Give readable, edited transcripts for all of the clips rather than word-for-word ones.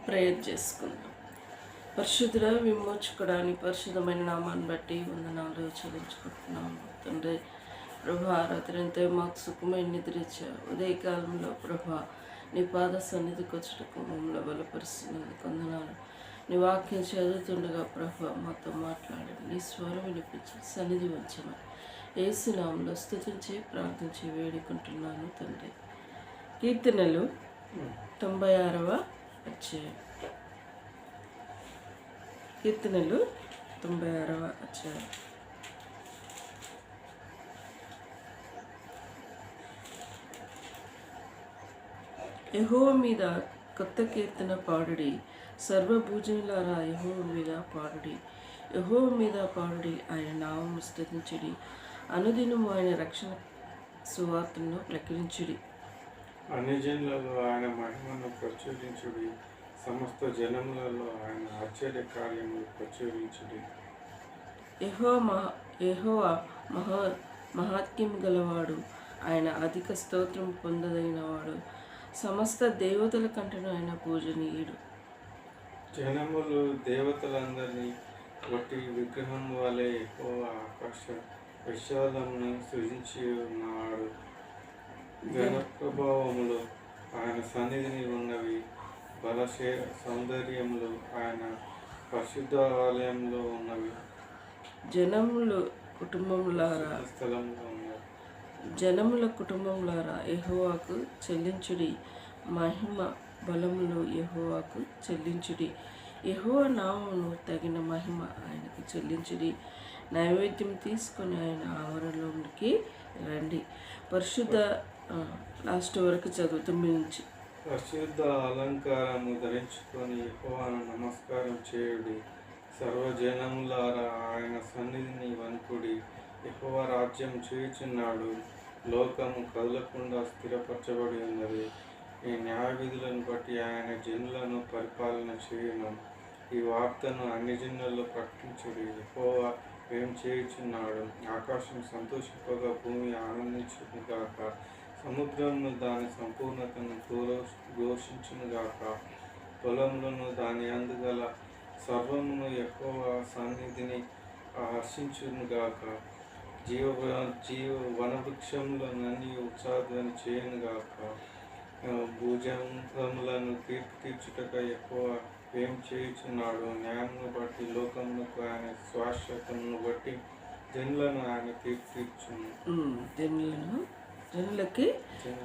Prayer చేసుకుందాం. పరిశుద్ధుడ విమోచకుడానికి పరిశుద్ధమైన నామాన్ని బట్టి వందనాలు చెల్లించుకుంటున్నాము తండ్రి. ప్రభా రాత్రి అంతా మాకు సుఖమైన నిద్రించావు. ఉదయకాలంలో ప్రభా నీ పాద సన్నిధికి వచ్చటకు మమ్మల్ని బలపరుస్తున్నందుకు వందనాలు. నీ వాక్యం చదువుతుండగా ప్రభా మాతో మాట్లాడండి. నీ స్వరం వినిపించి సన్నిధి వచ్చమని యేసు నామములో స్తుతించి ప్రార్థించి వేడుకుంటున్నాను తండ్రి. కీర్తనలు 96వ అధ్యాయం. కీర్తనలు 96వ అధ్యాయం. యెహోవా మీద కొత్త కీర్తన పాడుడి, సర్వభూజనులారా యెహోవా మీద పాడుడి. యెహోవా మీద పాడుడి, ఆయన నామమును స్తుతించుడి. అనుదినము ఆయన రక్షణ సువార్తను ప్రకటించుడి. అన్యజనులలో ఆయన మహిమను ప్రచురించుడి. సమస్త జనములలో ఆయన ఆశ్చర్య కార్యములు ప్రచురించుడి. యెహోవా మహాత్మ్యం గలవాడు, ఆయన అధిక స్తోత్రం పొందదగినవాడు. సమస్త దేవతల కంటేను ఆయన పూజనీయుడు. జనములు దేవతలందరినీ బట్టి విగ్రహం వలె యెహోవా ఆకాశ విశాలమును సృజించి ఉన్నాడు. ఘన ప్రభావములు ఆయన సన్నిధిని ఉన్నవి. సౌందర్యములు ఆయన పరిశుద్ధ ఆలయంలో ఉన్నవి. జనముల కుటుంబములారా యెహోవాకు చెల్లించుడి. మహిమ బలములు యెహోవాకు చెల్లించుడి. యెహోవా నామమును తగిన మహిమ ఆయనకు చెల్లించుడి. నైవేద్యం తీసుకొని ఆయన ఆవరణలోనికి రండి. పరిశుద్ధ లాస్ట్ వరకు చదువుతుంది నుంచి. పరిశుద్ధ అలంకారము ధరించుకొని యెహోవాను నమస్కారం చేయుడి. సర్వజనములారా ఆయన సన్నిధిని వణుకుడి. యెహోవా రాజ్యం చేయుచున్నాడు. లోకము కదలకుండా స్థిరపరచబడి ఉన్నది. ఈ న్యాయ విధులను బట్టి ఆయన జనులను పరిపాలన చేయును. ఈ వార్తను అన్ని జనులలో ప్రకటించుడి. యెహోవా ఏం చేయుచున్నాడు. ఆకాశం సంతోషింపగా భూమి ఆనందించునుగాక. సముద్రమును దాని సంపూర్ణతను ఘోషించునుగాక. పొలములను దాని అందుగల సర్వమును యెహోవా సన్నిధిని హర్షించునుగాక. జీవ వనవృక్షములన్నీ ఉత్సాహధ్వని చేయునుగాక. భూజంగములను తీర్పు తీర్చుటక యెహోవా ఏం చేయుచున్నాడు. న్యాయమును బట్టి లోకమునకు ఆయన శాశ్వతమును బట్టి జనులను ఆయన తీర్పు తీర్చును. జనులకి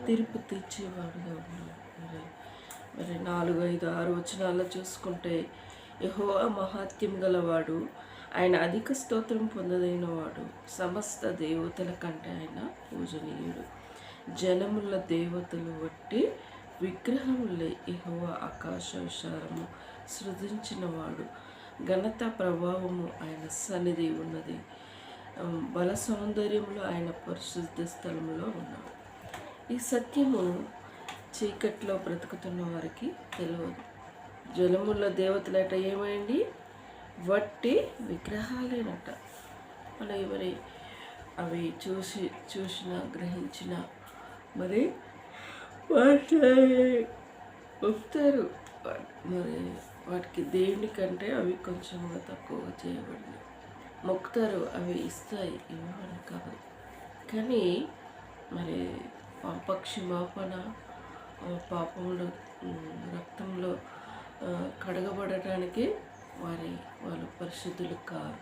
తీర్పు తీర్చేవాడుగా ఉన్నాడు. మరి 4, 5, 6 వచనాల్లో చూసుకుంటే యెహోవా మహాత్మ్యం గలవాడు, ఆయన అధిక స్తోత్రం పొందదగినవాడు. సమస్త దేవతల కంటే ఆయన పూజనీయుడు. జనముల దేవతలు వట్టి విగ్రహములే యెహోవా ఆకాశ విశాలము సృజించినవాడు. ఘనత ప్రభావము ఆయన సన్నిధి ఉన్నది. బల సౌందర్యంలో ఆయన పరిశుద్ధ స్థలంలో ఉన్నాడు. ఈ సత్యము చీకట్లో బ్రతుకుతున్న వారికి తెలియదు. జనముల దేవతలట ఏమైంది? వట్టి విగ్రహాలేనట. మరి అవి చూసిన గ్రహించిన మరి వస్తారు. మరి వాటికి దేవుని కంటే అవి కొంచెంగా తక్కువగా చేయబడింది. మొక్కుతారు, అవి ఇస్తాయి, ఇవ్వని కాదు. కానీ మరి పక్షిమాపన పాపంలో రక్తంలో కడగబడటానికి వాళ్ళు పరిశుద్ధులు కారు,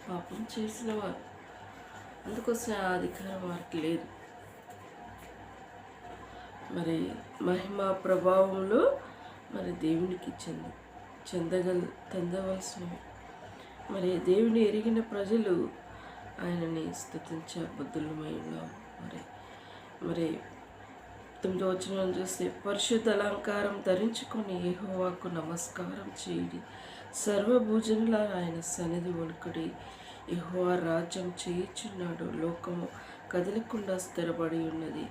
పాపం చేసిన వారు. అందుకోసం ఆ అధికారం వారికి లేదు. మరి మహిమ ప్రభావంలో మరి దేవునికి చెందవలసినవి. మరి దేవుని ఎరిగిన ప్రజలు ఆయనని స్తుతించే బుద్ధులమై ఉన్నాం. మరి 9వ వచనం చూస్తే పరిశుద్ధ అలంకారం ధరించుకొని యెహోవాకు నమస్కారం చేయుడి. సర్వభూజనుల ఆయన సన్నిధి వణుకుడి. యెహోవా రాజ్యం చేయుచున్నాడు. లోకము కదలకుండా స్థిరపడి ఉన్నది.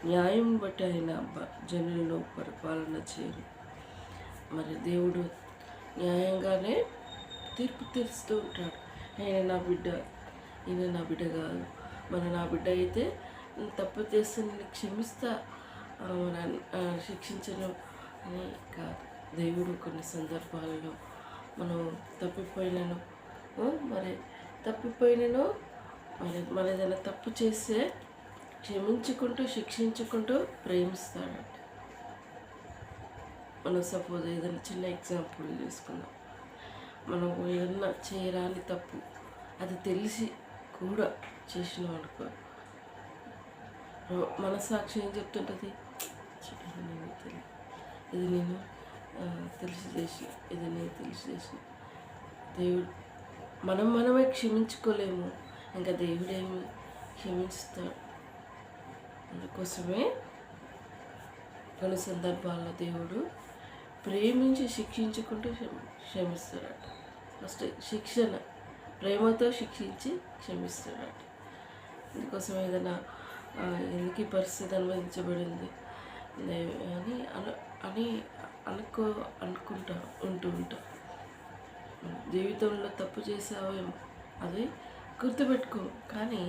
న్యాయం బట్టి ఆయన జనులను పరిపాలన చేయను. మరి దేవుడు న్యాయంగానే తీర్పు తీరుస్తూ ఉంటాడు. ఆయన నా బిడ్డ, ఈయన నా బిడ్డ కాదు. నా బిడ్డ అయితే తప్పు చేస్తే నేను క్షమిస్తా, శిక్షించను అని కాదు. దేవుడు కొన్ని సందర్భాలలో మనం తప్పిపోయినను మరి మన ఏదైనా తప్పు చేస్తే క్షమించుకుంటూ శిక్షించుకుంటూ ప్రేమిస్తాడంట. మనం సపోజ్ ఏదైనా చిన్న ఎగ్జాంపుల్ తీసుకుందాం. మనం ఏదన్నా చేయరాని తప్పు అది తెలిసి కూడా చేసినాం అనుకో, మనసాక్షి ఏం చెప్తుంటుంది, ఇది నేను తెలిసి చేసిన, ఇది నేను తెలిసి చేసిన. దేవుడు మనమే క్షమించుకోలేము, ఇంకా దేవుడేమి క్షమిస్తాడు. అందుకోసమే కొన్ని సందర్భాల్లో దేవుడు ప్రేమించి శిక్షించుకుంటూ క్షమిస్తాడట. ఫస్ట్ శిక్షణ, ప్రేమతో శిక్షించి క్షమిస్తాడట. అందుకోసం ఏదైనా ఎందుకు ఈ పరిస్థితి అనుభవించబడింది అని అనుకుంటా ఉంటాం. జీవితంలో తప్పు చేసావేమో అది గుర్తుపెట్టుకో, కానీ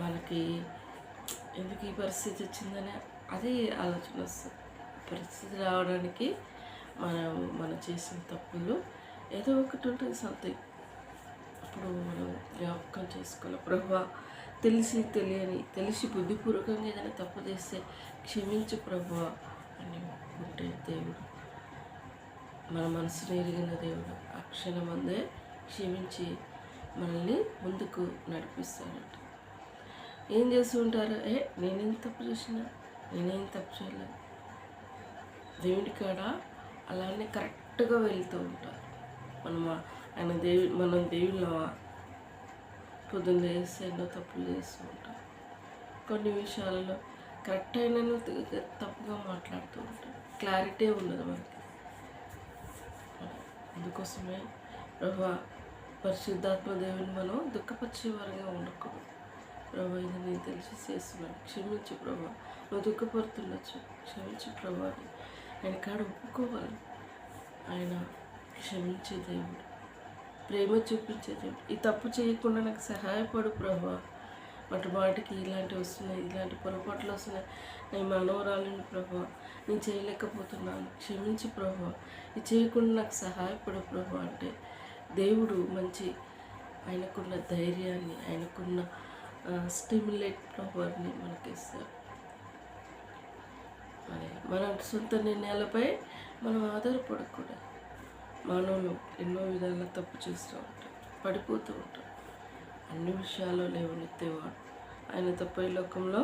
మనకి ఎందుకు ఈ పరిస్థితి వచ్చిందని అదే ఆలోచన వస్తుంది. పరిస్థితి రావడానికి మనం చేసిన తప్పులు ఏదో ఒకటి ఉంటుంది సంథింగ్. అప్పుడు మనం జ్ఞాపకం చేసుకోవాలి, ప్రభువా తెలిసి బుద్ధిపూర్వకంగా ఏదైనా తప్పు చేస్తే క్షమించు ప్రభువా అని ఉంటే దేవుడు మన మనసుని ఎరిగిన దేవుడు ఆ క్షణమందే క్షమించి మనల్ని ముందుకు నడిపిస్తాడట. ఏం చేస్తూ ఉంటారు, నేనేం తప్పు చేసినా, నేనేం తప్పు చేయలేదు, దేవుడి కాడ అలానే కరెక్ట్గా వెళ్తూ ఉంటారు. మనం దేవుళ్ళ పొద్దున్న చేస్తే ఎన్నో తప్పులు చేస్తూ ఉంటాం. కొన్ని విషయాలలో కరెక్ట్ అయిన తప్పుగా మాట్లాడుతూ ఉంటాం, క్లారిటీ ఉండదు మనకి. అందుకోసమే ప్రభువా పరిశుద్ధాత్మ దేవుని మనం దుఃఖపరిచే వారంగా ఉండకూడదు. ప్రభా ఇది నేను తెలిసి చేస్తున్నాను, క్షమించు ప్రభా, నువ్వు దుఃఖపడుతుండొచ్చు, క్షమించు ప్రభా అని ఆయన కాడ ఒప్పుకోవాలి. ఆయన క్షమించే దేవుడు, ప్రేమ చూపించే దేవుడు. ఈ తప్పు చేయకుండా నాకు సహాయపడు ప్రభా, మాటికి ఇలాంటివి వస్తున్నాయి, ఇలాంటి పొరపాట్లు వస్తున్నాయి, నేను మనోరాలని ప్రభా, నేను చేయలేకపోతున్నాను, క్షమించి ప్రభా, ఇది చేయకుండా నాకు సహాయపడు ప్రభా అంటే దేవుడు మంచి ఆయనకున్న ధైర్యాన్ని, ఆయనకున్న స్టిమ్యులేట్ పవర్ని మనకి ఇస్తారు. మరి మన సొంత నిర్ణయాలపై మనం ఆధారపడకూడదు. మానవులు ఎన్నో విధాలుగా తప్పు చేస్తూ ఉంటారు, పడిపోతూ ఉంటారు. అన్ని విషయాల్లో లేవనెత్తేవాడు ఆయన తప్ప ఈ లోకంలో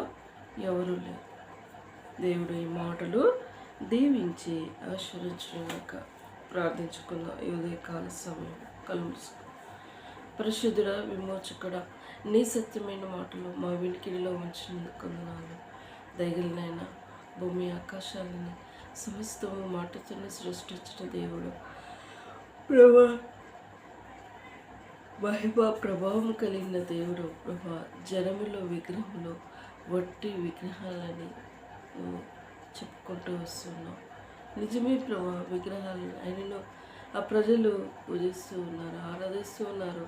ఎవరూ లేరు. దేవుడు ఈ మాటలు దీవించి ఆశీర్వదించుగాక. ప్రార్థించుకుందాం. ఈ ఉదయకాల సమయం కలుసుకుందాం. పరిశుద్ధుడ, విమోచకుడ, నీ సత్యమైన మాటలు మా వినికిడిలో ఉంచినందుకు వందనాలు. దయగలనైనా భూమి ఆకాశాలని సమస్తము మాటతోనే సృష్టించిన దేవుడు, ప్రభా మహిమ ప్రభావం కలిగిన దేవుడు, ప్రభా జనములో విగ్రహంలో వట్టి విగ్రహాలని చెప్పుకుంటూ వస్తున్నాం. నిజమే ప్రభా, విగ్రహాలు ఆయనను ఆ ప్రజలు పూజిస్తూ ఉన్నారు, ఆరాధిస్తూ ఉన్నారు,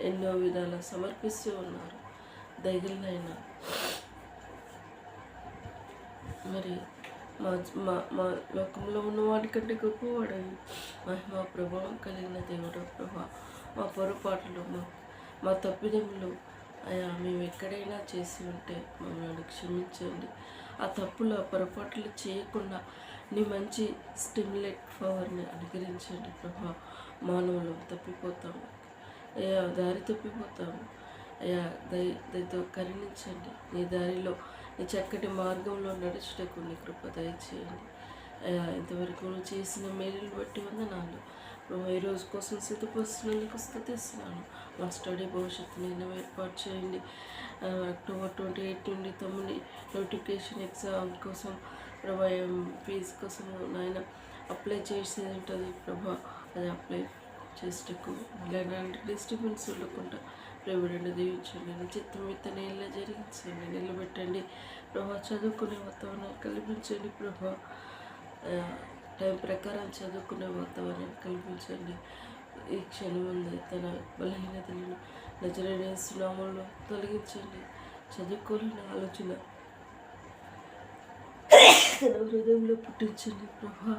ఎన్నో విధాలు సమర్పిస్తూ ఉన్నారు. దయగలనైనా మరి మా లోకంలో ఉన్న వాటికంటే గొప్పవాడని మహిమ ప్రభావం కలిగిన దేవుడు, ప్రభా మా పొరపాట్లు, మా తప్పిదములు అయా మేము ఎక్కడైనా చేసి ఉంటే మమ్మల్ని క్షమించండి. ఆ తప్పులు, ఆ పొరపాట్లు చేయకుండా నీ మంచి స్టిమ్యులేట్ పవర్ని అనుగ్రహించండి ప్రభా. మానవులు తప్పిపోతాము అయ్యా, దారి తప్పిపోతాము అయ్యా, దయతో కరుణించండి. నీ దారిలో, నీ చక్కటి మార్గంలో నడుచుటకు నీ కృప దయచేయండి అయ్యా. ఇంతవరకు నువ్వు చేసిన మేలుని బట్టి వందనాలు. నువ్వు ఈ రోజు కోసం సిద్ధపరుస్తున్నందుకు స్తుతిస్తున్నాను. మా స్టడీ భవిష్యత్తుని నువ్వు ఏర్పాటు చేయండి. అక్టోబర్ 28 నుండి 9 నోటిఫికేషన్ ఎగ్జామ్ కోసం ప్రభా, ఫీజు కోసం నాయన అప్లై చేసేది ఉంటుంది ప్రభా. అది అప్లై చేసేటకు ఇలాంటి డిస్టర్బెన్స్ ఉండకుండా ప్రభువుని దీవించండి. నీ చిత్తం ఇతనేలా జరిగించండి, నిలబెట్టండి ప్రభా. చదువుకునే వాతావరణం కల్పించండి ప్రభా. టైం ప్రకారం చదువుకునే వాతావరణం కల్పించండి. ఈ క్షణం ఉంది తన బలహీనతలను నజరేయుడైన యేసు నామములో తొలగించండి. చదువుకోలేని ఆలోచన తన హృదయంలో పుట్టించండి ప్రభా.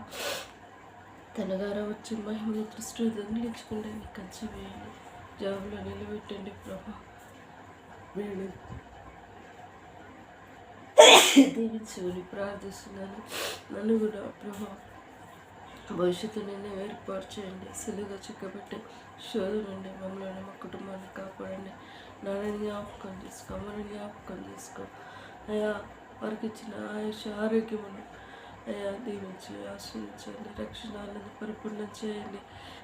తనగారా వచ్చి మహిమను దృష్టిలో దొంగిలించకుండా నీ కంచి వేయండి, జాబులో నిలబెట్టండి ప్రభా. వేడు దీవించుకొని ప్రార్థిస్తున్నాను. నన్ను కూడా ప్రభా భవిష్యత్తు నిన్ను ఏర్పాటు చేయండి. సులువుగా చిక్కబెట్టి శోధ నుండి మమ్మల్ని మా కుటుంబాన్ని కాపాడండి. నాన్న జ్ఞాపకం చేసుకో, మన జ్ఞాపకం చేసుకో అయ్యా. వారికి ఇచ్చిన ఆయుష ఆరోగ్యమును అయ్యా దీవించి ఆశ్రయించండి. రక్షణాలను పరిపూర్ణం చేయండి.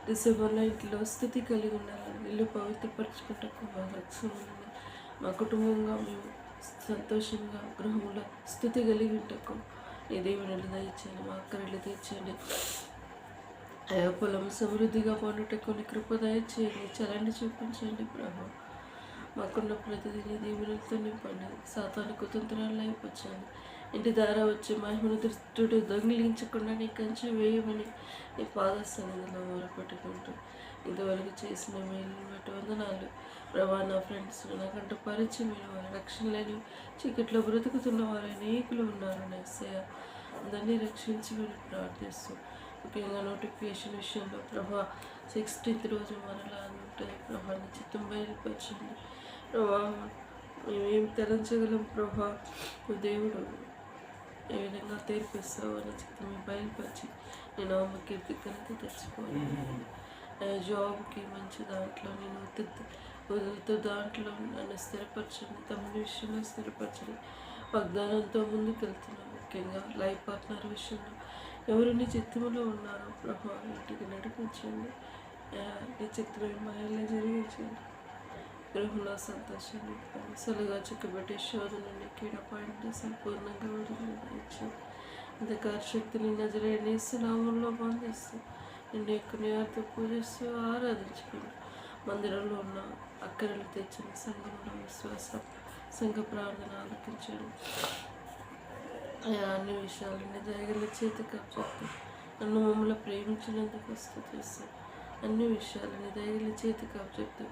డిసెంబర్లో ఇంట్లో స్థితి కలిగి ఉండాలని ఇల్లు పవిత్రపరచుకుంటూ మా రక్షణని మా కుటుంబంగా మేము సంతోషంగా గృహంలో స్థితి కలిగి ఉంటాకు నీ దేవుని దయచేయండి. మా అక్కర్లు తీర్చండి. అయా పొలం సమృద్ధిగా పండుటకు నీ కృప దయచేయండి. చలండి చూపించండి ప్రభు. మాకున్న ప్రతిదీ నీ దీవులతో నింపండి. సాతాను కుతంత్రాలు అయిపోవచ్చండి. ఇంటి ద్వారా వచ్చే మహిమను దృష్టితో దొంగిలించకుండా నీ కంచె వేయమని నీ పాద సన్నిధిలో మొరపెట్టుకుంటూ ఇంతవరకు చేసిన మేలుని బట్టి వందనాలు ప్రభా. నా ఫ్రెండ్స్ నాకంటూ పరిచయమైన వారు, రక్షణ లేని చీకట్లో బ్రతుకుతున్న వారు అనేకులు ఉన్నారు. నేసయ్య అందరినీ రక్షించమని ప్రార్థిస్తూ ముఖ్యంగా నోటిఫికేషన్ విషయంలో ప్రభా 16th రోజు మరలా ఉంటుంది ప్రభా. నీ చిత్తం బయలుపరచండి ప్రభా. మేమేం తలంచగలం ప్రభా. దేవుడు ఏ విధంగా తీర్పిస్తావు అని చిత్తం బయలుపరిచి నేను ఆమె కీర్తి ఘనత తెచ్చుకోవాలి. జాబ్కి మంచి దాంట్లో నేను వదులుతూ దాంట్లో నన్ను స్థిరపరచండి. తమ్ముడి విషయంలో స్థిరపరచండి. వాగ్దానంతో ముందుకు వెళ్తున్నాను. ముఖ్యంగా లైఫ్ పార్ట్నర్ విషయంలో ఎవరు నీ చిత్తములో ఉన్నారో ప్రభా ఇంటికి నడిపించండి. నీ చిత్తమైన మహిళ జరిగించండి. గృహంలో సంతోషాన్ని సులువుగా చిక్కబెట్టే శోధన నుండి కీడపాయింట్ సంపూర్ణంగా విడుదల ఇచ్చింది. అంధకార శక్తిని నజరేయుని నామంలో బంధిస్తూ నిన్ను ఎక్కువ అర్థం పూజిస్తూ ఆరాధించుకుని మందిరంలో ఉన్న అక్కరలు తెచ్చిన సంఘంలో విశ్వాస సంఘ ప్రార్థన ఆలకించండి. అన్ని విషయాలని దయగల చేతికి అప్పచెప్తూ నన్ను మమ్మల్ని ప్రేమించినందుకు స్తుతిస్తాను. అన్ని విషయాలని దయగల చేతికి అప్పచెప్తూ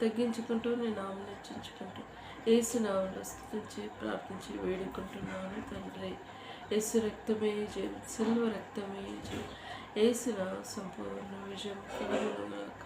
తగ్గించుకుంటూ నేను నామం హెచ్చించుకుంటూ యేసు నామంలో స్తుతించి ప్రార్థించి వేడుకుంటున్నాను తండ్రి. యేసు రక్తమే జయం, సిల్వ రక్తమే జయం. యేసు నా సంపూర్ణ విజయం కలుగునుగాక.